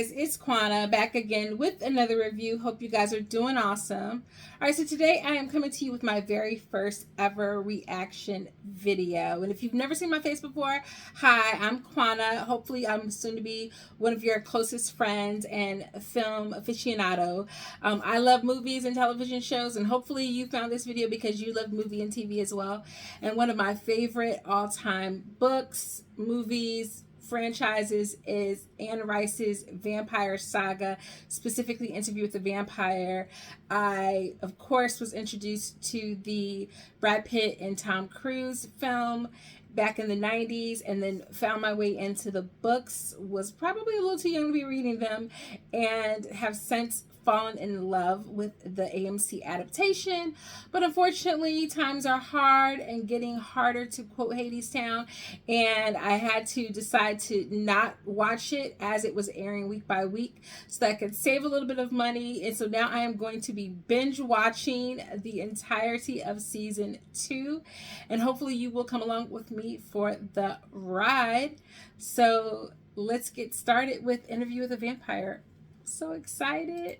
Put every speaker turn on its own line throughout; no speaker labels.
guys, it's Quana back again with another review. Hope you guys are doing awesome. Alright, so today I am coming to you with my very first ever reaction video. And if you've never seen my face before, hi, I'm Quana. Hopefully I'm soon to be one of your closest friends and film aficionado. I love movies and television shows, and hopefully you found this video because you love movie and TV as well. And one of my favorite all-time books, movies, franchises is Anne Rice's Vampire Saga, specifically Interview with the Vampire. I, of course, was introduced to the Brad Pitt and Tom Cruise film back in the 90s, and then found my way into the books. Was probably a little too young to be reading them, and have since fallen in love with the AMC adaptation. But unfortunately, times are hard and getting harder, to quote Hadestown, and I had to decide to not watch it as it was airing week by week so that I could save a little bit of money. And so now I am going to be binge watching the entirety of season 2, and hopefully you will come along with me for the ride. So let's get started with Interview with a Vampire. So excited.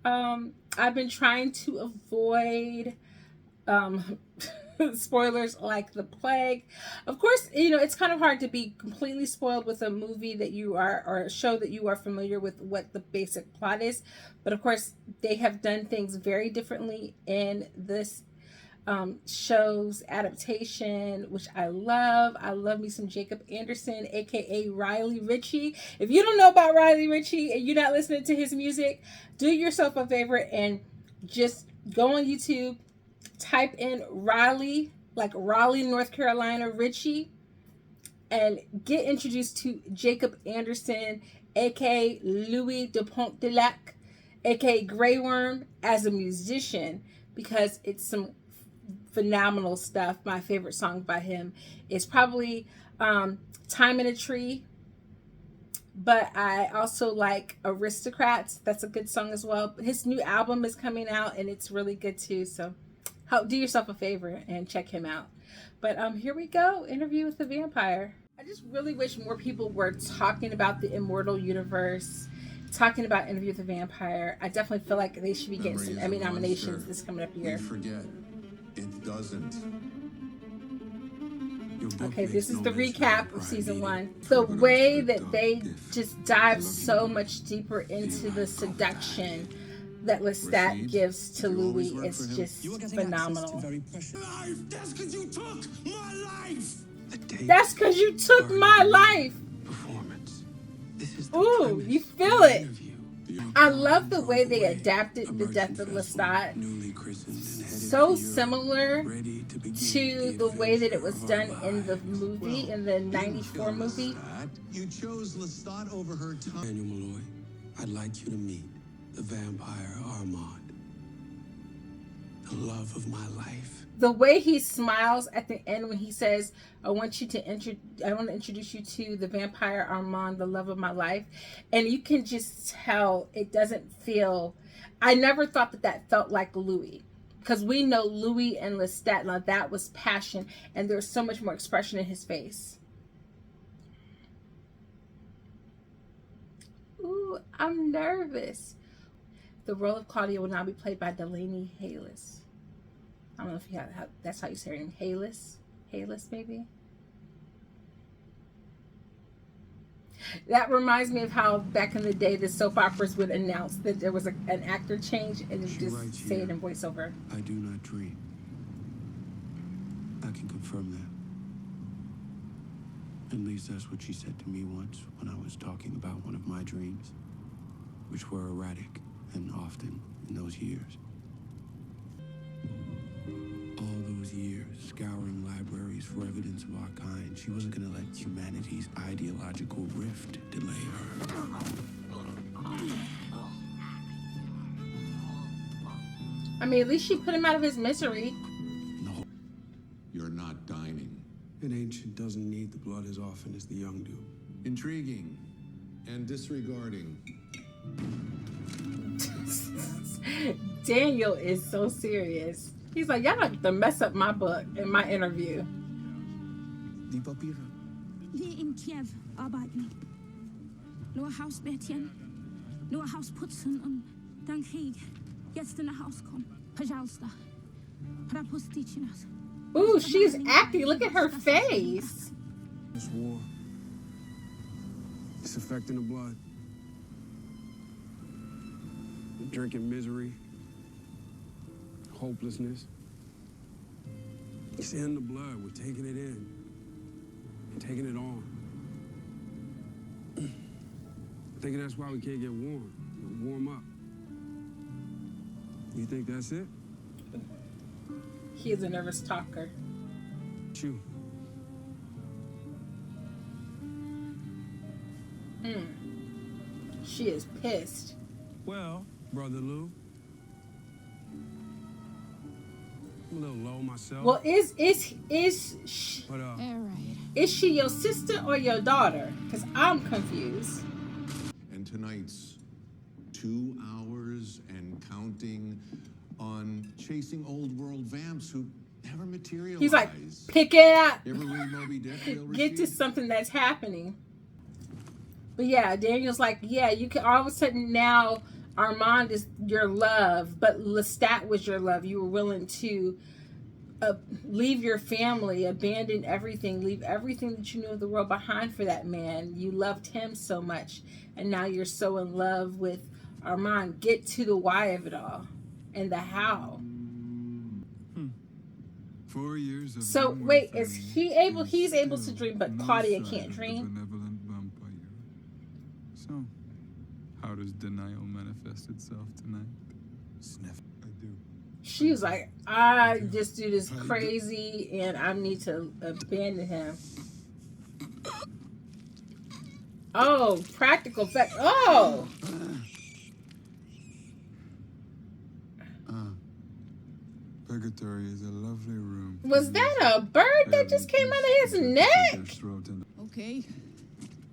I've been trying to avoid spoilers like the plague. Of course, you know, it's kind of hard to be completely spoiled with a movie that you are, or a show that you are familiar with what the basic plot is. But of course, they have done things very differently in this show's adaptation, which I love. I love me some Jacob Anderson, aka Riley Ritchie. If you don't know about Riley Ritchie and you're not listening to his music, do yourself a favor and just go on YouTube, type in Riley, like Raleigh, North Carolina, Ritchie, and get introduced to Jacob Anderson, aka Louis Dupont de Lac, aka Grey Worm, as a musician, because it's some phenomenal stuff. My favorite song by him is probably Time in a Tree, but I also like Aristocrats. That's a good song as well. His new album is coming out and it's really good too, so do yourself a favor and check him out. But here we go, Interview with the Vampire. I just really wish more people were talking about the Immortal universe, talking about Interview with the Vampire. I definitely feel like they should be getting some Emmy nominations this coming up year.
Forget. It doesn't.
Okay, this is the recap of season 1. The way that they just dive so much deeper into the seduction that Lestat gives to Louis is just phenomenal.
That's because you took my life.
That's because you took my life. Ooh, you feel it. I love the way they adapted the death of Lestat. So similar to the way that it was done in the movie, in the 94 movie.
You chose Lestat over her time.
Daniel Malloy, I'd like you to meet the vampire Armand, the love of my life.
The way he smiles at the end when he says, I want to introduce you to the vampire Armand, the love of my life. And you can just tell it doesn't feel, I never thought that that felt like Louis. Because we know Louis and Lestat, now that was passion, and there's so much more expression in his face. Ooh, I'm nervous. The role of Claudia will now be played by Delaney Hayles. I don't know if that's how you say her name. Hayles? Hayles, maybe? That reminds me of how back in the day the soap operas would announce that there was an actor change and just say it in voiceover.
I do not dream. I can confirm that. At least that's what she said to me once when I was talking about one of my dreams, which were erratic and often in those years. All those years scouring libraries for evidence of our kind, she wasn't going to let humanity's ideological rift delay her.
I mean, at least she put him out of his misery.
No.
You're not dining.
An ancient doesn't need the blood as often as the young do.
Intriguing and disregarding.
Daniel is so serious. He's like, y'all have to mess up my book in my interview.
Die Papiere.
Hier in Kiew arbeiten. Nur Hausmädchen. Nur Haus putzen und dann Krieg. Jetzt in das Haus kommen. Пожалуйста. Пропустите нас.
Ooh, she's acting. Look at her face.
This war, it's affecting the blood. We're drinking misery, hopelessness. It's in the blood. We're taking it in. We're taking it on. Thinking that's why we can't get warm. Warm up. You think that's it?
He is a nervous talker.
You.
She is pissed.
Well, Brother Lou, I'm a little low myself.
Well, is she,
But
All right.
is she your sister or your daughter? Because I'm confused.
And tonight's 2 hours and counting on chasing old world vamps who never materialize.
He's like, pick it up.
You ever read Moby Dick? Will
Get to
Rashid?
something that's happening. But yeah, Daniel's like, yeah, you can all of a sudden now Armand is your love, but Lestat was your love. You were willing to leave your family, abandon everything, leave everything that you knew of the world behind for that man. You loved him so much, and now you're so in love with Armand. Get to the why of it all and the how.
4 years of
So
being
wait,
with
is
him
he able?
is
He's able to
still
dream, but
no
Claudia
sign
can't
of the
dream.
benevolent vampire. So, how does denial manifest itself tonight?
Sniff.
I do.
She was like, I just do this crazy, and I need to abandon him. Oh, practical effect. Oh,
Purgatory is a lovely room.
was that a bird that just came out of his neck?
Okay.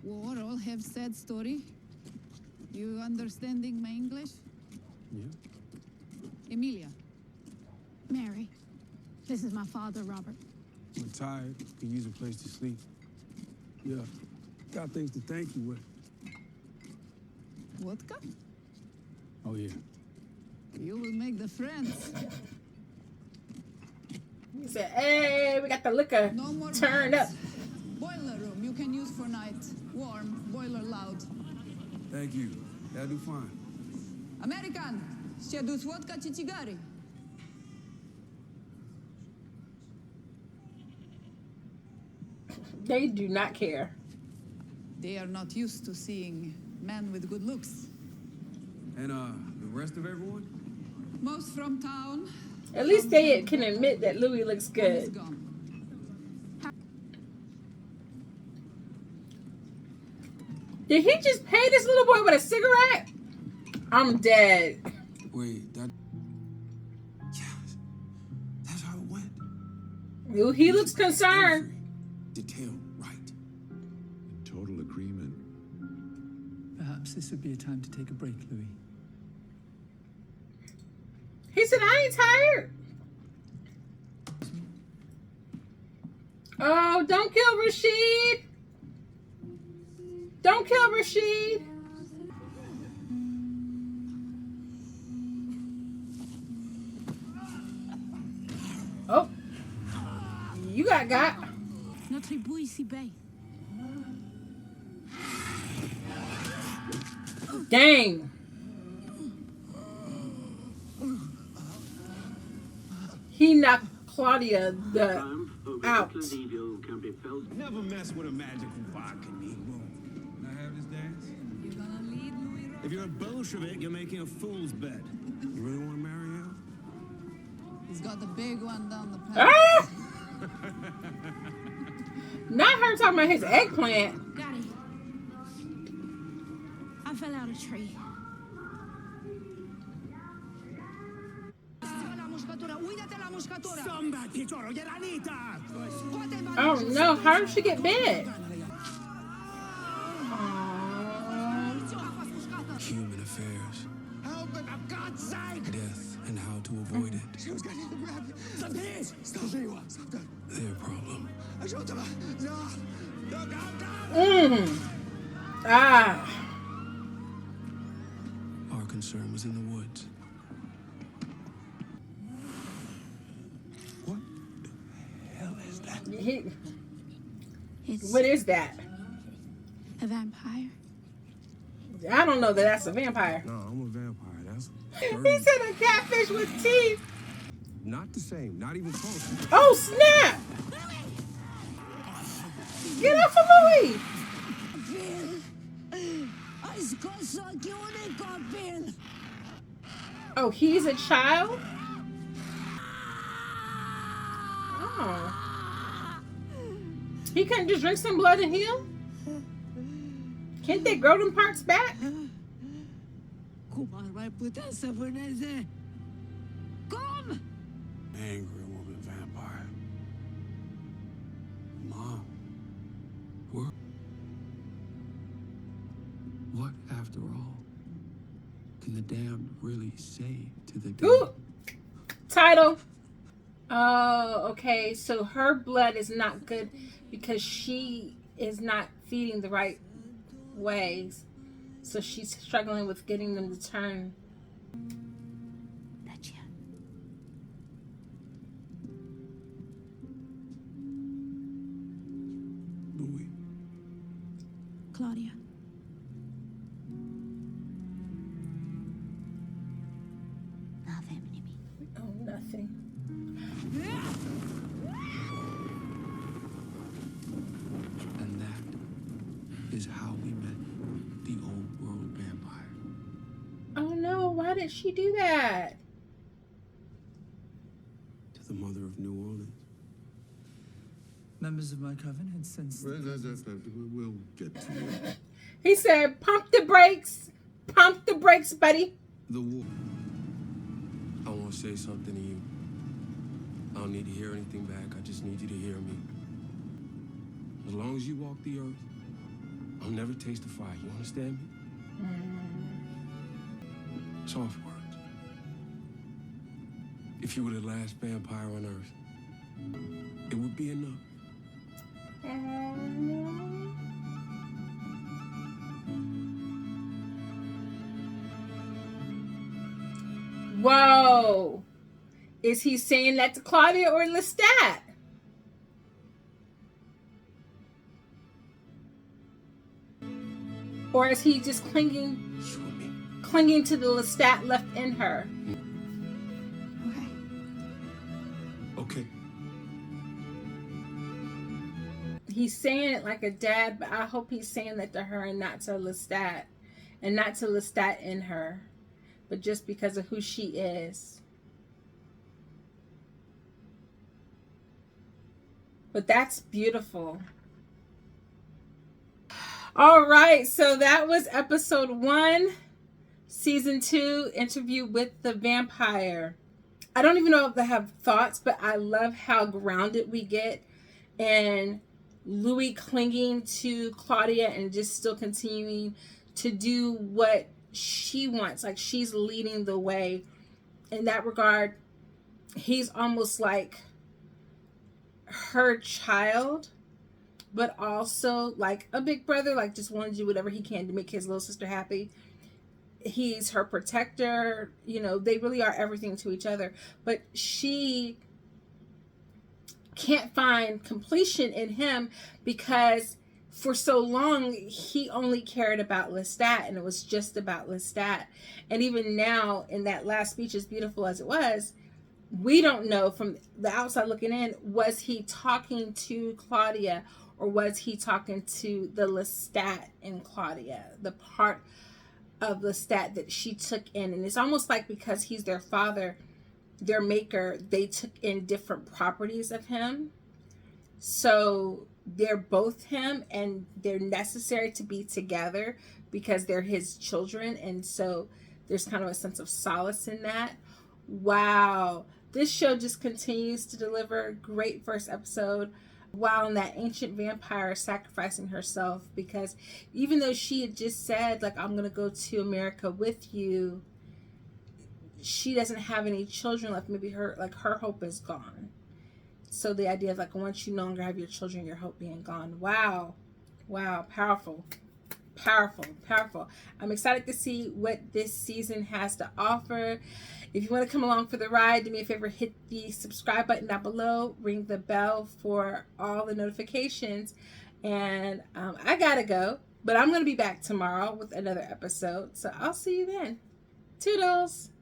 War all have sad story. You understanding my English?
Yeah.
Emilia.
Mary. This is my father, Robert.
I'm tired. Could use a place to sleep. Yeah. Got things to thank you with.
Vodka?
Oh, yeah.
You will make the friends.
He said, hey, we got the liquor
No more
turned up.
vibes. Boiler room you can use for night. Warm, boiler loud.
Thank you. That'll do fine.
American, ще dus vodka чи cigari?
They do not care.
They are not used to seeing men with good looks.
And, the rest of everyone?
Most from town.
At least they can admit that Louis looks
One is
good.
gone.
Did he just pay this little boy with a cigarette? I'm dead.
Wait, that... Yes. That's how it went.
Ooh, he looks concerned.
Every detail right.
In total agreement.
Perhaps this would be a time to take a break, Louis.
He said, I ain't tired. Oh, don't kill Rashid. Don't kill Rashid. Oh, you got.
Notre boy si bay.
Dang. He knocked Claudia out.
Never mess with a magical vodka, Negro.
Can I have this dance?
You gonna lead Louis Robert?
If you're a Bolshevik, you're making a fool's bet.
You really want to marry him?
He's got the big one down the path.
Ah! Not her talking about his eggplant.
Daddy. I fell out a tree.
Somebody, Toro, get Anita!
Oh no, how did she get bit?
Human affairs.
Help it, for God's sake!
Death and how to avoid it.
She was getting to grab you. Stop this! Stop. Stop that.
Their problem.
No! No, no, no!
Ah.
concern was in the woods. What the hell is that?
It's
What is that?
a vampire.
I don't know that that's a vampire.
No, I'm a vampire. That's
He said a catfish with teeth.
not the same. Not even close.
Oh, snap! Get off of Louis! Oh, he's a child? Oh. He couldn't just drink some blood and heal? Can't they grow them parts back?
Angry woman vampire. Mom. What, after all, can the damned really say to the
Ooh.
dead?
Title. Oh, okay. So her blood is not good because she is not feeding the right ways. So she's struggling with getting them to turn.
Louis.
Claudia.
Oh, nothing.
And that is how we met the old world vampire.
Oh no, why did she do that?
To the mother of New Orleans.
Members of my coven had sensed the presence.
We'll get to it.
He said, pump the brakes. Pump the brakes, buddy.
The war. I want to say something to you. I don't need to hear anything back. I just need you to hear me. As long as you walk the earth, I'll never taste the fire. You understand me? Soft words. If you were the last vampire on earth, it would be enough.
Whoa. Is he saying that to Claudia or Lestat? Or is he just clinging to the Lestat left in her?
Okay.
He's saying it like a dad, but I hope he's saying that to her and not to Lestat. And not to Lestat in her, but just because of who she is. But that's beautiful. All right, so that was episode 1, season 2, interview with the vampire. I don't even know if I have thoughts, but I love how grounded we get and Louis clinging to Claudia and just still continuing to do what she wants. Like, she's leading the way. In that regard, he's almost like her child, but also like a big brother, like just want to do whatever he can to make his little sister happy. He's her protector. You know, they really are everything to each other. But she can't find completion in him because for so long he only cared about Lestat, and it was just about Lestat. And even now, in that last speech, as beautiful as it was, we don't know from the outside looking in, was he talking to Claudia or was he talking to the Lestat in Claudia, the part of Lestat that she took in? And it's almost like because he's their father, their maker, they took in different properties of him. So they're both him and they're necessary to be together because they're his children. And so there's kind of a sense of solace in that. Wow. This show just continues to deliver. Great first episode. Wow, and that ancient vampire sacrificing herself, because even though she had just said, like, I'm going to go to America with you, she doesn't have any children left. Maybe her hope is gone. So the idea of, like, once you no longer have your children, your hope being gone. Wow. Wow. Powerful. powerful, powerful. I'm excited to see what this season has to offer. If you want to come along for the ride, do me a favor, hit the subscribe button down below, ring the bell for all the notifications, and I gotta go, but I'm going to be back tomorrow with another episode, so I'll see you then. Toodles!